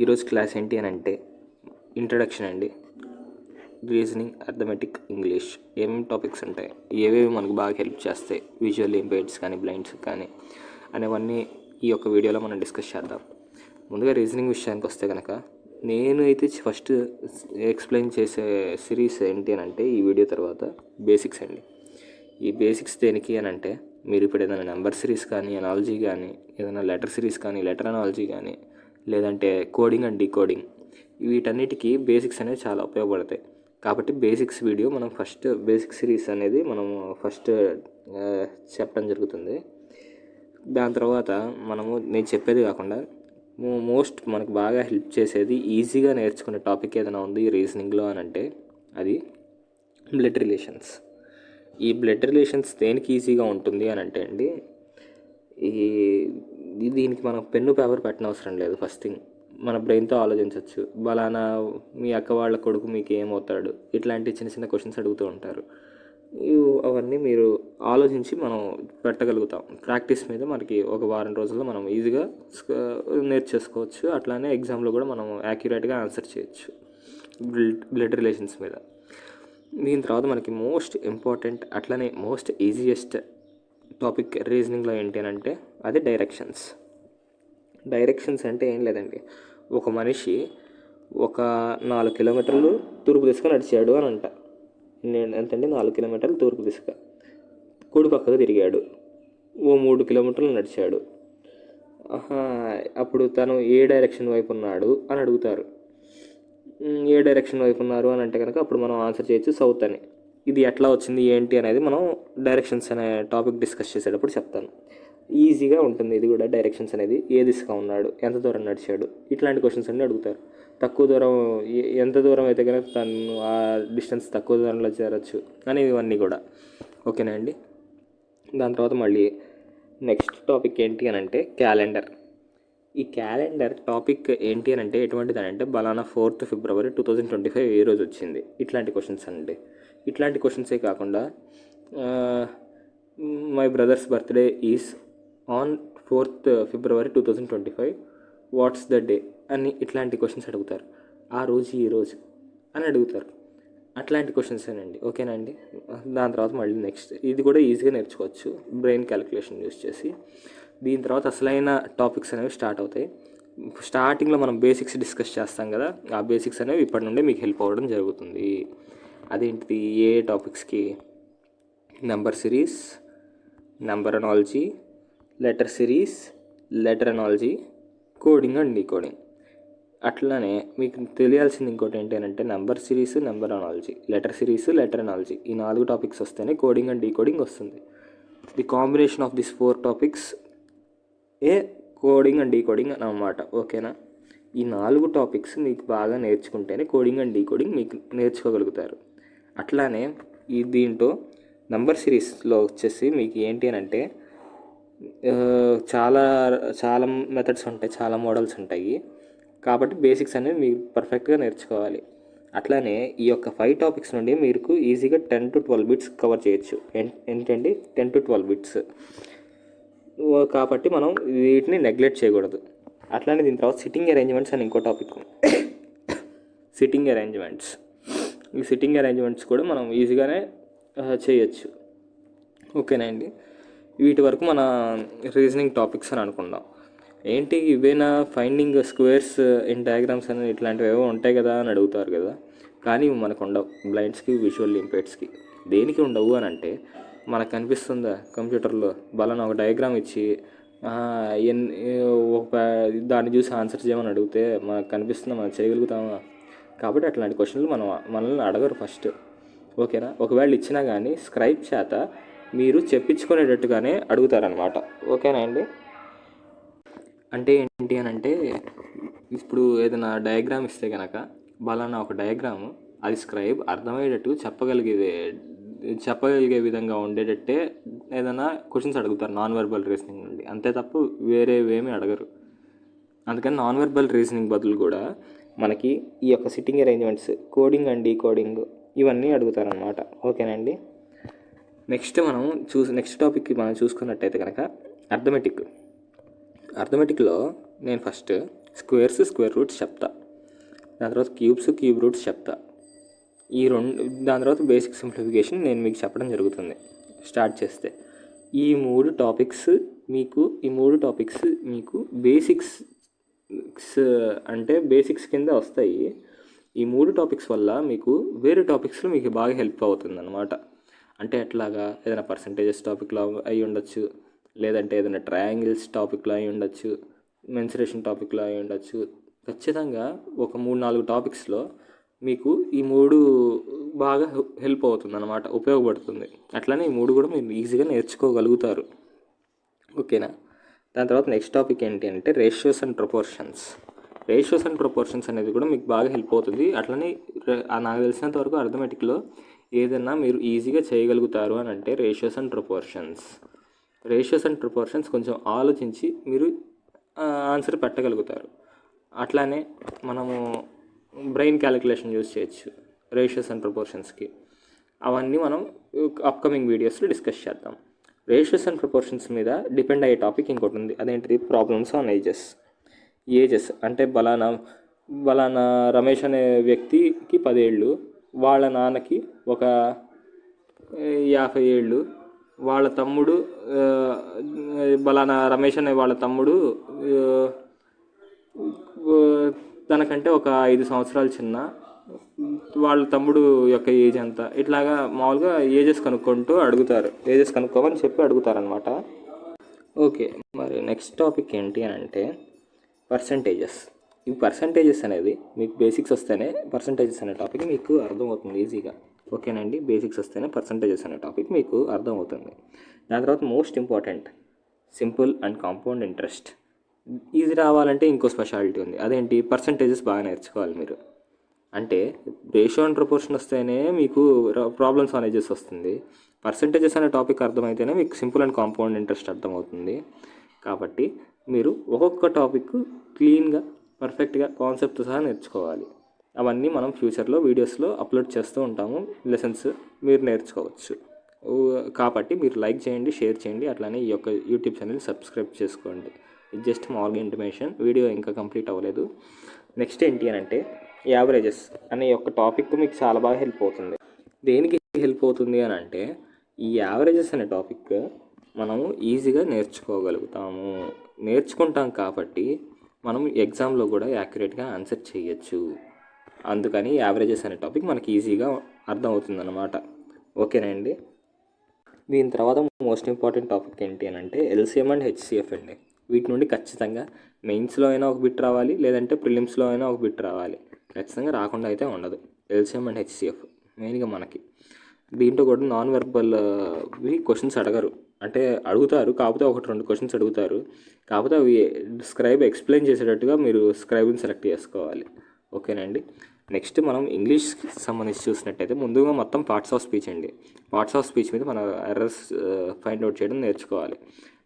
ఈరోజు క్లాస్ ఏంటి అని అంటే ఇంట్రడక్షన్ అండి. రీజనింగ్, అర్థమెటిక్, ఇంగ్లీష్ ఏమేమి టాపిక్స్ ఉంటాయి, ఏవేవి మనకు బాగా హెల్ప్ చేస్తాయి, విజువల్ ఇంపైర్డ్స్ కానీ బ్లైండ్స్ కానీ అనేవన్నీ ఈ యొక్క వీడియోలో మనం డిస్కస్ చేద్దాం. ముందుగా రీజనింగ్ విషయానికి వస్తే కనుక నేను అయితే ఫస్ట్ ఎక్స్ప్లెయిన్ చేసే సిరీస్ ఏంటి అని అంటే ఈ వీడియో తర్వాత బేసిక్స్ అండి. ఈ బేసిక్స్ దేనికి అని అంటే మీరు ఇప్పుడు ఏదైనా నెంబర్ సిరీస్ కానీ అనాలజీ కానీ ఏదైనా లెటర్ సిరీస్ కానీ లెటర్ అనాలజీ కానీ లేదంటే కోడింగ్ అండ్ డీకోడింగ్ వీటన్నిటికీ బేసిక్స్ అనేవి చాలా ఉపయోగపడతాయి. కాబట్టి బేసిక్స్ వీడియో మనం ఫస్ట్ బేసిక్ సిరీస్ అనేది మనం ఫస్ట్ చెప్పడం జరుగుతుంది. దాని తర్వాత నేను చెప్పేది కాకుండా మోస్ట్ మనకు బాగా హెల్ప్ చేసేది ఈజీగా నేర్చుకునే టాపిక్ ఏదైనా ఉంది రీజనింగ్లో అని అంటే అది బ్లడ్ రిలేషన్స్. ఈ బ్లడ్ రిలేషన్స్ దేనికి ఈజీగా ఉంటుంది అని అంటే అండి, దీనికి మనం పెన్ను పేపర్ పెట్టనవసరం లేదు. ఫస్ట్ థింగ్ మన బ్రెయిన్తో ఆలోచించవచ్చు. బలానా మీ అక్క వాళ్ళ కొడుకు మీకు ఏమవుతాడు, ఇట్లాంటి చిన్న చిన్న క్వశ్చన్స్ అడుగుతూ ఉంటారు. అవన్నీ మీరు ఆలోచించి మనం పెట్టగలుగుతాం. ప్రాక్టీస్ మీద మనకి ఒక వారం రోజుల్లో మనం ఈజీగా నేర్చేసుకోవచ్చు. అట్లానే ఎగ్జామ్లో కూడా మనం యాక్యురేట్గా ఆన్సర్ చేయొచ్చు బ్లడ్ రిలేషన్స్ మీద. దీని తర్వాత మనకి మోస్ట్ ఇంపార్టెంట్ అట్లనే మోస్ట్ ఈజియెస్ట్ టాపిక్ రీజనింగ్లో ఏంటి అని అంటే అది డైరెక్షన్స్. డైరెక్షన్స్ అంటే ఏం లేదండి, ఒక మనిషి ఒక 4 కిలోమీటర్లు తూర్పు దిశగా నడిచాడు అని అంట. ఎంతండి 4 కిలోమీటర్లు తూర్పు దిశగా కుడి పక్కకు తిరిగాడు. ఓ 3 కిలోమీటర్లు నడిచాడు. అప్పుడు తను ఏ డైరెక్షన్ వైపు ఉన్నాడు అని అడుగుతారు. ఏ డైరెక్షన్ వైపు ఉన్నారు అని అంటే కనుక అప్పుడు మనం ఆన్సర్ చేయొచ్చు సౌత్ అని. ఇది ఎట్లా వచ్చింది ఏంటి అనేది మనం డైరెక్షన్స్ అనే టాపిక్ డిస్కస్ చేసేటప్పుడు చెప్తాను. ఈజీగా ఉంటుంది ఇది కూడా. డైరెక్షన్స్ అనేది ఏ దిశగా ఉన్నాడు, ఎంత దూరం నడిచాడు, ఇట్లాంటి క్వశ్చన్స్ అన్నీ అడుగుతారు. తక్కువ దూరం ఎంత దూరం అయితే కనుక తను ఆ డిస్టెన్స్ తక్కువ దూరంలో చేరొచ్చు అనేవి ఇవన్నీ కూడా. ఓకేనా అండి. దాని తర్వాత మళ్ళీ నెక్స్ట్ టాపిక్ ఏంటి అని అంటే క్యాలెండర్. ఈ క్యాలెండర్ టాపిక్ ఏంటి అని అంటే ఎటువంటిది అని అంటే బలానా 4th ఫిబ్రవరి 2025 ఏ రోజు వచ్చింది, ఇట్లాంటి క్వశ్చన్స్ అండి. ఇట్లాంటి క్వశ్చన్సే కాకుండా my brothers birthday is on 4th February 2025 what's the day అని ఇట్లాంటి క్వశ్చన్స్ అడుగుతారు. ఆ రోజు ఈ రోజు అని అడుగుతారు. అట్లాంటి క్వశ్చన్స్ అండి. ఓకేనా అండి. దాని తర్వాత మళ్ళీ నెక్స్ట్ ఇది కూడా ఈజీగా నేర్చుకోవచ్చు బ్రెయిన్ క్యాలిక్యులేషన్ యూస్ చేసి. దీని తర్వాత అసలైన టాపిక్స్ అనేవి స్టార్ట్ అవుతాయి. స్టార్టింగ్లో మనం బేసిక్స్ డిస్కస్ చేస్తాం కదా, ఆ బేసిక్స్ అనేవి ఇప్పటి నుండే మీకు హెల్ప్ అవ్వడం జరుగుతుంది. అదేంటిది, ఏ టాపిక్స్కి? Number series, number analogy, letter series, letter analogy, coding and decoding. అట్లానే మీకు తెలియాల్సింది ఇంకోటి ఏంటి అని అంటే number series, number analogy, letter series, letter analogy ఈ 4 టాపిక్స్ వస్తేనే కోడింగ్ అండ్ డీకోడింగ్ వస్తుంది. The combination of this 4 topics ఏ కోడింగ్ అండ్ డీకోడింగ్ అన్నమాట. ఓకేనా. ఈ 4 టాపిక్స్ మీకు బాగా నేర్చుకుంటేనే కోడింగ్ అండ్ డీకోడింగ్ మీకు నేర్చుకోగలుగుతారు. అట్లానే దీంట్లో నెంబర్ సిరీస్లో వచ్చేసి మీకు ఏంటి అని అంటే చాలా చాలా మెథడ్స్ ఉంటాయి, చాలా మోడల్స్ ఉంటాయి. కాబట్టి బేసిక్స్ అనేవి మీరు పర్ఫెక్ట్గా నేర్చుకోవాలి. అట్లానే ఈ యొక్క 5 టాపిక్స్ నుండి మీకు ఈజీగా 10 to 12 బిట్స్ కవర్ చేయొచ్చు. ఏంటండి 10 to 12 బిట్స్. కాబట్టి మనం వీటిని నెగ్లెక్ట్ చేయకూడదు. అట్లానే దీని తర్వాత సిట్టింగ్ అరేంజ్మెంట్స్ అని ఇంకో టాపిక్. Sitting arrangements. ఈ సిట్టింగ్ అరేంజ్మెంట్స్ కూడా మనం ఈజీగానే చేయొచ్చు. ఓకేనా అండి. వీటి వరకు మన రీజనింగ్ టాపిక్స్ అని అనుకుందాం. ఏంటి ఇవేనా ఫైండింగ్ స్క్వేర్స్ ఇన్ డయాగ్రామ్స్ అని ఇట్లాంటివి ఏవో ఉంటాయి కదా అని అడుగుతారు కదా, కానీ మనకు ఉండవు. బ్లైండ్స్కి, విజువల్ ఇంపైర్డ్స్కి దేనికి ఉండవు అని అంటే మనకు కనిపిస్తుందా కంప్యూటర్లో బలానా ఒక డయాగ్రామ్ ఇచ్చి దాన్ని చూసి ఆన్సర్ చేయమని అడిగితే మనకు కనిపిస్తుందా, మనం చేయగలుగుతామా? కాబట్టి అట్లాంటి క్వశ్చన్లు మనల్ని అడగరు ఫస్ట్. ఓకేనా. ఒకవేళ ఇచ్చినా కానీ స్క్రైబ్ చేత మీరు చెప్పించుకునేటట్టుగానే అడుగుతారనమాట. ఓకేనా అండి. అంటే ఏంటి అని అంటే ఇప్పుడు ఏదైనా డయాగ్రామ్ ఇస్తే కనుక బలానా ఒక డయాగ్రాము అది స్క్రైబ్ అర్థమయ్యేటట్టు చెప్పగలిగే విధంగా ఉండేటట్టే ఏదైనా క్వశ్చన్స్ అడుగుతారు నాన్ వెర్బల్ రీజనింగ్ నుండి, అంతే తప్ప వేరేవేమీ అడగరు. అందుకని నాన్ వెర్బల్ రీజనింగ్ బదులు కూడా మనకి ఈ యొక్క sitting arrangements, coding and decoding ఇవన్నీ అడుగుతారనమాట. ఓకేనండి. నెక్స్ట్ టాపిక్కి మనం చూసుకున్నట్టయితే కనుక అర్థమెటిక్లో నేను ఫస్ట్ స్క్వేర్స్ స్క్వేర్ రూట్స్ చెప్తా, దాని తర్వాత క్యూబ్స్ క్యూబ్ రూట్స్ చెప్తా. ఈ రెండు, దాని తర్వాత బేసిక్ సింప్లిఫికేషన్ నేను మీకు చెప్పడం జరుగుతుంది. స్టార్ట్ చేస్తే ఈ మూడు టాపిక్స్ మీకు బేసిక్స్ అంటే బేసిక్స్ కింద వస్తాయి. ఈ మూడు టాపిక్స్ వల్ల మీకు వేరే టాపిక్స్లో మీకు బాగా హెల్ప్ అవుతుంది అనమాట. అంటే ఎట్లాగా, ఏదైనా పర్సంటేజెస్ టాపిక్లో అయి ఉండొచ్చు, లేదంటే ఏదైనా ట్రయాంగిల్స్ టాపిక్లో అయి ఉండొచ్చు, మెన్సురేషన్ టాపిక్లో అయి ఉండొచ్చు. ఖచ్చితంగా ఒక 3-4 టాపిక్స్లో మీకు ఈ మూడు బాగా హెల్ప్ అవుతుంది అనమాట, ఉపయోగపడుతుంది. అట్లనే ఈ మూడు కూడా మీరు ఈజీగా నేర్చుకోగలుగుతారు. ఓకేనా. దాని తర్వాత నెక్స్ట్ టాపిక్ ఏంటి అంటే రేషియోస్ అండ్ ప్రపోర్షన్స్ అనేది కూడా మీకు బాగా హెల్ప్ అవుతుంది. అట్లనే నాకు తెలిసినంత వరకు అర్థమెటిక్లో ఏదైనా మీరు ఈజీగా చేయగలుగుతారు అని అంటే రేషియోస్ అండ్ ప్రపోర్షన్స్ కొంచెం ఆలోచించి మీరు ఆన్సర్ పెట్టగలుగుతారు. అట్లానే మనము బ్రెయిన్ క్యాలిక్యులేషన్ యూజ్ చేయొచ్చు రేషియోస్ అండ్ ప్రపోర్షన్స్కి. అవన్నీ మనం అప్కమింగ్ వీడియోస్లో డిస్కస్ చేద్దాం. రేషియోస్ అండ్ ప్రపోర్షన్స్ మీద డిపెండ్ అయ్యే టాపిక్ ఇంకోటి ఉంది, అదేంటిది ప్రాబ్లమ్స్ ఆన్ ఏజెస్. అంటే బలానా రమేష్ అనే వ్యక్తికి 10 ఏళ్ళు, వాళ్ళ నాన్నకి ఒక 50 ఏళ్ళు, వాళ్ళ తమ్ముడు బలానా రమేష్ అనే వాళ్ళ తమ్ముడు తనకంటే ఒక 5 సంవత్సరాలు చిన్న, వాళ్ళ తమ్ముడు యొక్క ఏజ్ ఎంత, ఇట్లాగా మామూలుగా ఏజెస్ కనుక్కోమని చెప్పి అడుగుతారనమాట. ఓకే, మరి నెక్స్ట్ టాపిక్ ఏంటి అని అంటే పర్సంటేజెస్. ఈ పర్సంటేజెస్ అనేది మీకు బేసిక్స్ వస్తేనే పర్సంటేజెస్ అనే టాపిక్ మీకు అర్థమవుతుంది ఈజీగా. ఓకేనండి, బేసిక్స్ వస్తేనే పర్సంటేజెస్ అనే టాపిక్ మీకు అర్థమవుతుంది. దాని తర్వాత most important simple and compound interest. ఇది రావాలంటే ఇంకో స్పెషాలిటీ ఉంది, అదేంటి పర్సంటేజెస్ బాగా నేర్చుకోవాలి మీరు. అంటే రేషియో అండ్ ప్రపోర్షన్ వస్తేనే మీకు ప్రాబ్లమ్స్ ఆన్ ఏజెస్ వస్తుంది. పర్సంటేజెస్ అనే టాపిక్ అర్థమైతేనే మీకు సింపుల్ అండ్ కాంపౌండ్ ఇంట్రెస్ట్ అర్థమవుతుంది. కాబట్టి మీరు ఒక్కొక్క టాపిక్ క్లీన్గా పర్ఫెక్ట్గా కాన్సెప్ట్ సహా నేర్చుకోవాలి. అవన్నీ మనం ఫ్యూచర్లో వీడియోస్లో అప్లోడ్ చేస్తూ ఉంటాము, లెసన్స్ మీరు నేర్చుకోవచ్చు. కాబట్టి మీరు లైక్ చేయండి, షేర్ చేయండి, అట్లానే ఈ యొక్క యూట్యూబ్ ఛానల్ సబ్స్క్రైబ్ చేసుకోండి. ఇది జస్ట్ మామూలుగా ఇంటిమేషన్, వీడియో ఇంకా కంప్లీట్ అవ్వలేదు. నెక్స్ట్ ఏంటి అని అంటే యావరేజెస్ అనే యొక్క టాపిక్ మీకు చాలా బాగా హెల్ప్ అవుతుంది. దేనికి హెల్ప్ అవుతుంది అని అంటే ఈ యావరేజెస్ అనే టాపిక్ మనము ఈజీగా నేర్చుకుంటాం కాబట్టి మనం ఎగ్జామ్లో కూడా యాక్యురేట్గా ఆన్సర్ చేయొచ్చు. అందుకని యావరేజెస్ అనే టాపిక్ మనకి ఈజీగా అర్థమవుతుంది అన్నమాట. ఓకేనండి. దీని తర్వాత మోస్ట్ ఇంపార్టెంట్ టాపిక్ ఏంటి అని అంటే ఎల్సిఎం అండ్ హెచ్సిఎఫ్ అండి. వీటి నుండి ఖచ్చితంగా మెయిన్స్లో అయినా ఒక బిట్ రావాలి, లేదంటే ప్రిలిమ్స్లో అయినా ఒక బిట్ రావాలి. ఖచ్చితంగా రాకుండా అయితే ఉండదు. ఎల్సిఎం అండ్ హెచ్సిఎఫ్ మెయిన్గా మనకి. దీంట్లో కూడా నాన్ వెర్బల్వి క్వశ్చన్స్ అడగరు, అంటే అడుగుతారు, కాకపోతే 1-2 క్వశ్చన్స్ అడుగుతారు. కాకపోతే అవి ఎక్స్ప్లెయిన్ చేసేటట్టుగా మీరు స్క్రైబ్ని సెలెక్ట్ చేసుకోవాలి. ఓకేనండి. నెక్స్ట్ మనం ఇంగ్లీష్కి సంబంధించి చూసినట్టయితే ముందుగా మొత్తం పార్ట్స్ ఆఫ్ స్పీచ్ అండి. పార్ట్స్ ఆఫ్ స్పీచ్ మీద మన ఎర్రర్స్ ఫైండ్ అవుట్ చేయడం నేర్చుకోవాలి.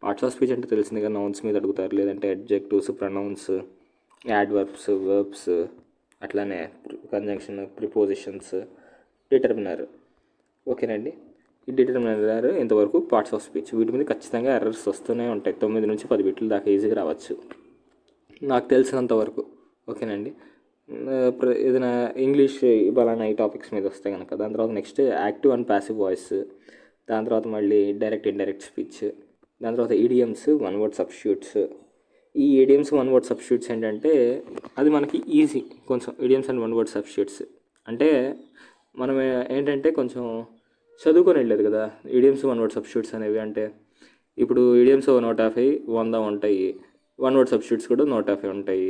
పార్ట్స్ ఆఫ్ స్పీచ్ అంటే తెలిసిందిగా నౌన్స్ మీద అడుగుతారు, లేదంటే అడ్జెక్టివ్స్, ప్రొనౌన్స్, యాడ్వర్బ్స్, వర్బ్స్, అట్లానే కంజంక్షన్, ప్రిపోజిషన్స్, డిటర్మినర్. ఓకేనండి. ఈ డిటర్మినర్ ఇంతవరకు పార్ట్స్ ఆఫ్ స్పీచ్. వీటి మీద ఖచ్చితంగా ఎర్రర్స్ వస్తూనే ఉంటాయి. 9 నుంచి 10 బిట్ల దాకా ఈజీగా రావచ్చు నాకు తెలిసినంత వరకు. ఓకేనండి. ఏదైనా ఇంగ్లీష్ బలానా ఈ టాపిక్స్ మీద వస్తాయి కనుక. దాని తర్వాత next active and passive voice, దాని తర్వాత మళ్ళీ డైరెక్ట్ ఇండైరెక్ట్ స్పీచ్, దాని తర్వాత ఈడియమ్స్, వన్ వర్డ్ సబ్స్టిట్యూట్స్. ఈ ఈడియమ్స్, వన్ వర్డ్ సబ్స్టిట్యూట్స్ ఏంటంటే అది మనకి ఈజీ కొంచెం. Idioms and one word substitutes అంటే మనం ఏంటంటే కొంచెం చదువుకొని వెళ్ళలేదు కదా ఈడియమ్స్, వన్ వర్డ్ సబ్స్టిట్యూట్స్ అనేవి. అంటే ఇప్పుడు ఈడియమ్స్ 150, 100 ఉంటాయి, వన్ వర్డ్ సబ్స్టిట్యూట్స్ కూడా 150 ఉంటాయి.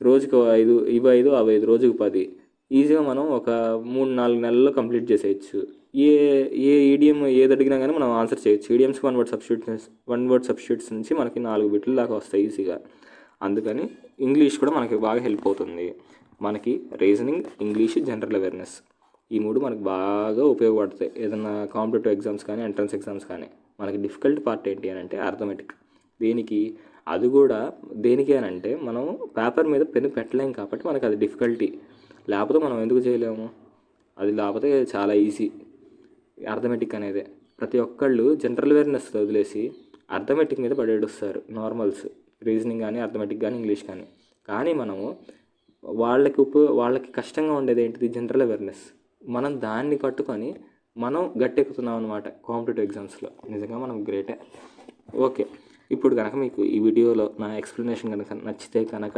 రోజుకు 5, ఇవి 5, అవి 5, రోజుకు 10. ఈజీగా మనం ఒక 3-4 నెలల్లో కంప్లీట్ చేసేయచ్చు. ఏ ఈడియం ఏది అడిగినా కానీ మనం ఆన్సర్ చేయొచ్చు. ఈడియమ్స్, వన్ వర్డ్ సబ్స్టిట్యూట్స్ నుంచి మనకి 4 బిట్ల దాకా వస్తాయి ఈజీగా. అందుకని ఇంగ్లీష్ కూడా మనకి బాగా హెల్ప్ అవుతుంది. మనకి రీజనింగ్, ఇంగ్లీష్, జనరల్ అవేర్నెస్ ఈ 3 మనకు బాగా ఉపయోగపడతాయి ఏదైనా కాంపిటేటివ్ ఎగ్జామ్స్ కానీ, ఎంట్రన్స్ ఎగ్జామ్స్ కానీ. మనకి డిఫికల్ట్ పార్ట్ ఏంటి అని అంటే అర్థమెటిక్. అది కూడా దేనికి అని అంటే మనం పేపర్ మీద పెన్ను పెట్టలేం కాబట్టి మనకు అది డిఫికల్టీ. లేకపోతే మనం ఎందుకు చేయలేము, అది లేకపోతే చాలా ఈజీ అర్థమెటిక్ అనేది. ప్రతి ఒక్కళ్ళు జనరల్ అవేర్నెస్ వదిలేసి అర్థమెటిక్ మీద పడేడుస్తారు. నార్మల్స్, రీజనింగ్ కానీ, అర్థమెటిక్ కానీ, ఇంగ్లీష్ కానీ. కానీ మనము వాళ్ళకి కష్టంగా ఉండేది ఏంటిది? General awareness. మనం దాన్ని పట్టుకొని మనం గట్టెక్కుతున్నాం అనమాట కాంపిటేటివ్ ఎగ్జామ్స్లో. నిజంగా మనం గ్రేటే. ఓకే, ఇప్పుడు కనుక మీకు ఈ వీడియోలో నా ఎక్స్ప్లెనేషన్ కనుక నచ్చితే కనుక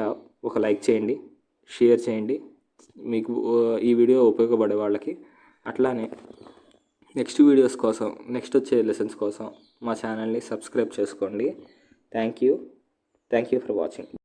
ఒక లైక్ చేయండి, షేర్ చేయండి మీకు ఈ వీడియో ఉపయోగపడే వాళ్ళకి. అట్లానే నెక్స్ట్ వీడియోస్ కోసం, నెక్స్ట్ వచ్చే లెసన్స్ కోసం మా ఛానల్ని సబ్స్క్రైబ్ చేసుకోండి. Thank you for watching.